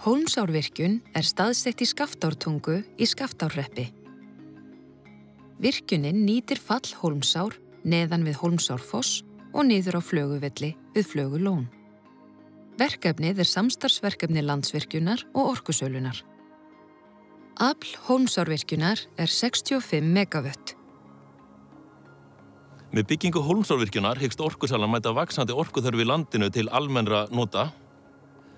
Hólmsárvirkjun staðsett í Skaftártungu í Skaftárhreppi. Virkjunin nýtir fall Hólmsár neðan við Hólmsárfoss og niður á Flöguvelli við Flögulón. Verkefnið samstarfsverkefni Landsvirkjunar og Orkusölunar. Afl Hólmsárvirkjunar 65 megavött. Með byggingu Hólmsárvirkjunar hyggst Orkusalan mæta vaxandi orkuþörf í landinu til almennra nota.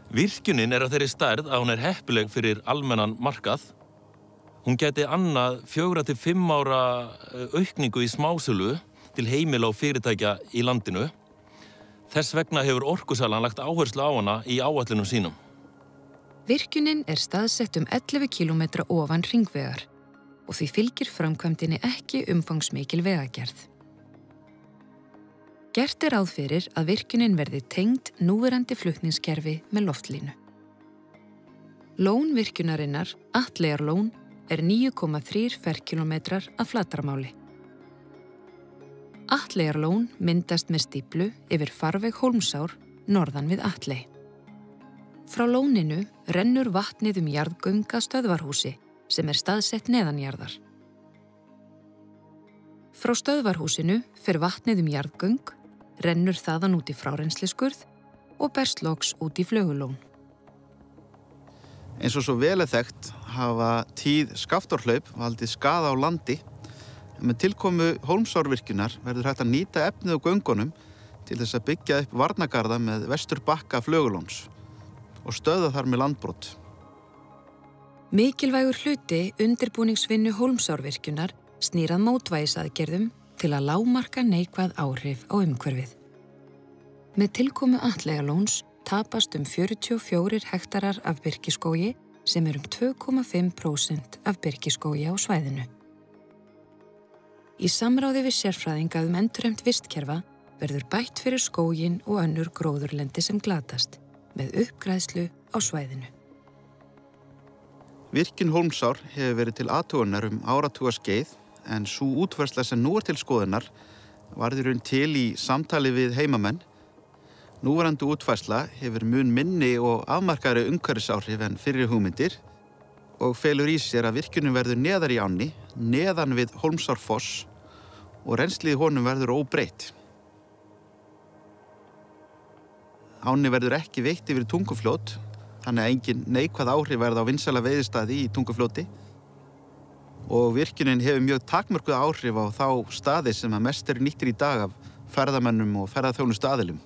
Virkjunin af þeirri stærð að hún heppileg fyrir almennan markað. Hún gæti annað 4 til 5 ára aukningu í smásölu til heimila og fyrirtækja í landinu. Þess vegna hefur Orkusalan lagt áherslu á hana í áætlunum sínum. Virkjunin staðsett 11 km ofan hringvegar og því fylgir framkvæmdinni ekki umfangsmikil vegagerð. Gert ráð fyrir að virkjunin verði tengd núverandi flutningskerfi með loftlínu. Lón virkjunarinnar, Atleyjarlón, 9,3 ferkílómetrar að flatarmáli. Atleyjarlón myndast með stíflu yfir farveg Hólmsár norðan við Atley. Frá lóninu rennur vatnið jarðgöng að stöðvarhúsi sem staðsett neðanjarðar. Frá stöðvarhúsinu fer vatnið jarðgöng, rennur þaðan út í frárensliskurð og berst loks út í Flögulón. Eins og svo vel þekkt hafa tíð Skaftárhlaup valdið skaða á landi. Með tilkomu Hólmsárvirkjunar verður hægt að nýta efnið á göngunum til þess að byggja upp varnargarða með vesturbakka Flögulóns og stöðva þar með landbrot. Mikilvægur hluti undirbúningsvinnu Hólmsárvirkjunar snýr að mótvægisaðgerðum til að lágmarka neikvæð áhrif á umhverfið. Með tilkomu Atleyjarlóns tapast 44 hektarar af birkiskógi sem 2,5% af birkiskógi á svæðinu. Í samráði við sérfræðinga endurheimt vistkerfa verður bætt fyrir skóginn og önnur gróðurlendi sem glatast með uppgræðslu á svæðinu. Virkjun Hólmsár hefur verið til athugunar áratuga skeið en sú útfærsla sem nú til skoðunar varð til í samtali við heimamenn. Núverandi útfærsla hefur mun minni og afmarkaðri umhverfisáhrif en fyrri hugmyndir og felur í sér að virkjunin verður neðar í ánni, neðan við Hólmsárfoss og rennslið í honum verður óbreytt. Ánni verður ekki veitt yfir Tungufljót, þannig að engin neikvæð áhrif verða á vinsæla veiðistaði í Tungufljóti og virkjunin hefur mjög takmörkuð áhrif á þá staði sem að mest nýttir í dag af ferðamönnum og ferðaþjónustuaðilum.